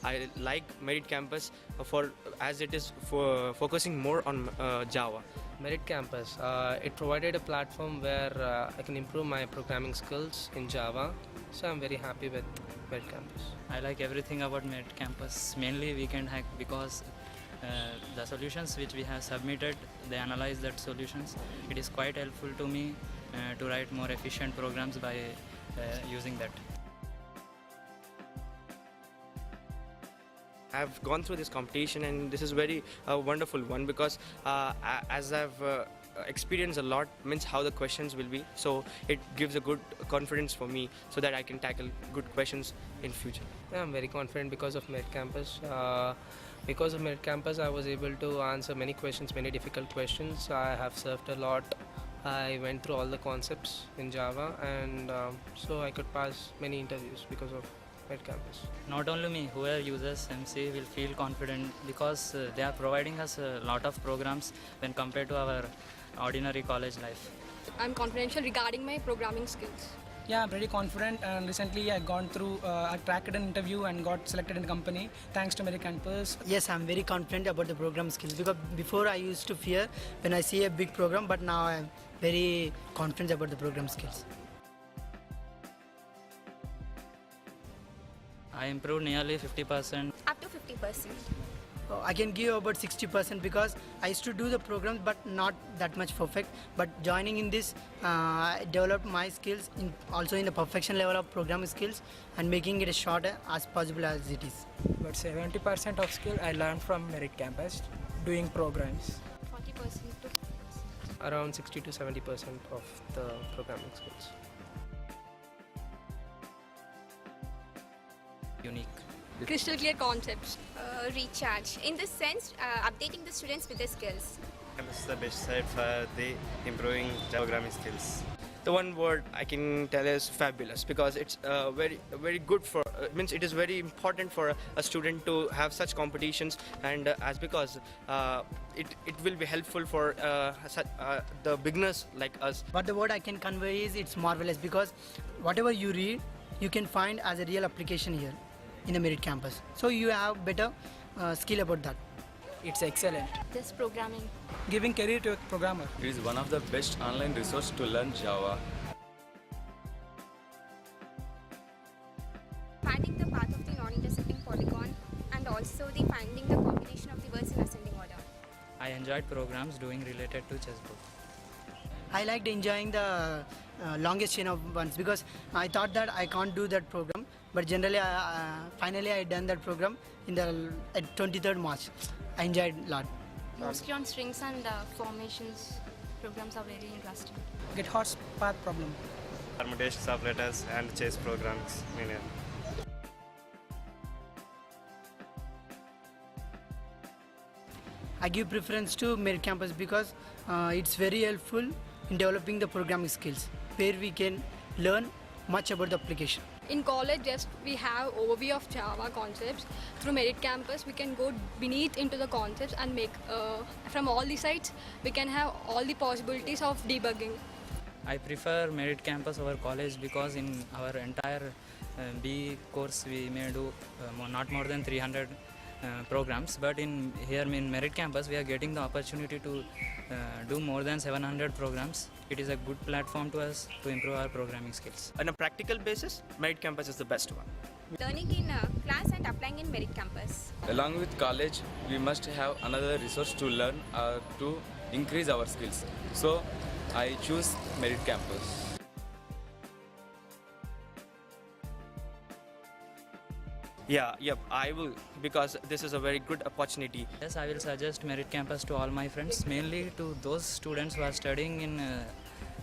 I like Merit Campus for as it is focusing more on Java. Merit Campus, it provided a platform where I can improve my programming skills in Java, so I'm very happy with Merit Campus. I like everything about Merit Campus, mainly Weekend Hack, because the solutions which we have submitted, they analyze that solutions. It is quite helpful to me to write more efficient programs by using that. I've gone through this competition and this is very wonderful one because as I've experienced a lot, means how the questions will be, so it gives a good confidence for me so that I can tackle good questions in future. Yeah, I'm very confident because of Merit Campus. Because of Merit Campus, I was able to answer many questions, many difficult questions. I have surfed a lot. I went through all the concepts in Java, and so I could pass many interviews because of Merit Campus. Not only me, whoever uses MC will feel confident because they are providing us a lot of programs when compared to our ordinary college life. I'm confidential regarding my programming skills. Yeah, I'm pretty confident, and recently I gone through, I cracked an interview and got selected in the company thanks to Merit Campus. Yes, I'm very confident about the program skills because before I used to fear when I see a big program, but now I'm very confident about the program skills. I improved nearly 50%. Up to 50%. I can give about 60% because I used to do the programs but not that much perfect. But joining in this, I developed my skills also in the perfection level of programming skills and making it as short as possible as it is. But 70% of skill I learned from Merit Campus doing programs. 40% to 50%. Around 60 to 70% of the programming skills. Unique. Crystal clear concepts. Recharge. In this sense, updating the students with their skills. Campus is the best site for the improving programming skills. The one word I can tell is fabulous because it's very good for means it is very important for a student to have such competitions, and as because it will be helpful for the beginners like us. But the word I can convey is it's marvelous because whatever you read, you can find as a real application here in the Merit Campus. So you have better skill about that. It's excellent. Just programming. Giving career to a programmer. It is one of the best online resources to learn Java. Finding the path of the non-intersecting polygon and also the finding the combination of the words in ascending order. I enjoyed programs doing related to chessboard. I liked enjoying the longest chain of ones because I thought that I can't do that program, but generally finally I done that program at 23rd March. I enjoyed a lot. Mostly on strings and formations. Programs are very interesting. Get horse path problem. Permutations of letters and chess programs. I give preference to Merit Campus because it's very helpful in developing the programming skills where we can learn much about the application. In college, just we have overview of Java concepts. Through Merit Campus, we can go beneath into the concepts and make from all the sides we can have all the possibilities of debugging. I prefer Merit Campus over college because in our entire B course we may do not more than 300 programs, but in Merit Campus we are getting the opportunity to do more than 700 programs. It is a good platform to us to improve our programming skills. On a practical basis, Merit Campus is the best one. Learning in class and applying in Merit Campus. Along with college, we must have another resource to learn or to increase our skills. So, I choose Merit Campus. Yep, I will because this is a very good opportunity. Yes, I will suggest Merit Campus to all my friends, mainly to those students who are studying in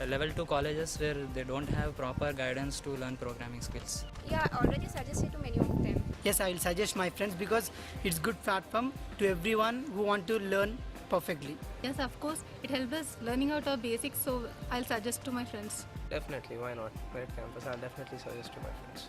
level 2 colleges where they don't have proper guidance to learn programming skills. Yeah, already suggested to many of them. Yes, I will suggest my friends because it's good platform to everyone who want to learn perfectly. Yes, of course, it helps us learning out our basics, so I'll suggest to my friends. Definitely, why not? Merit Campus, I'll definitely suggest to my friends.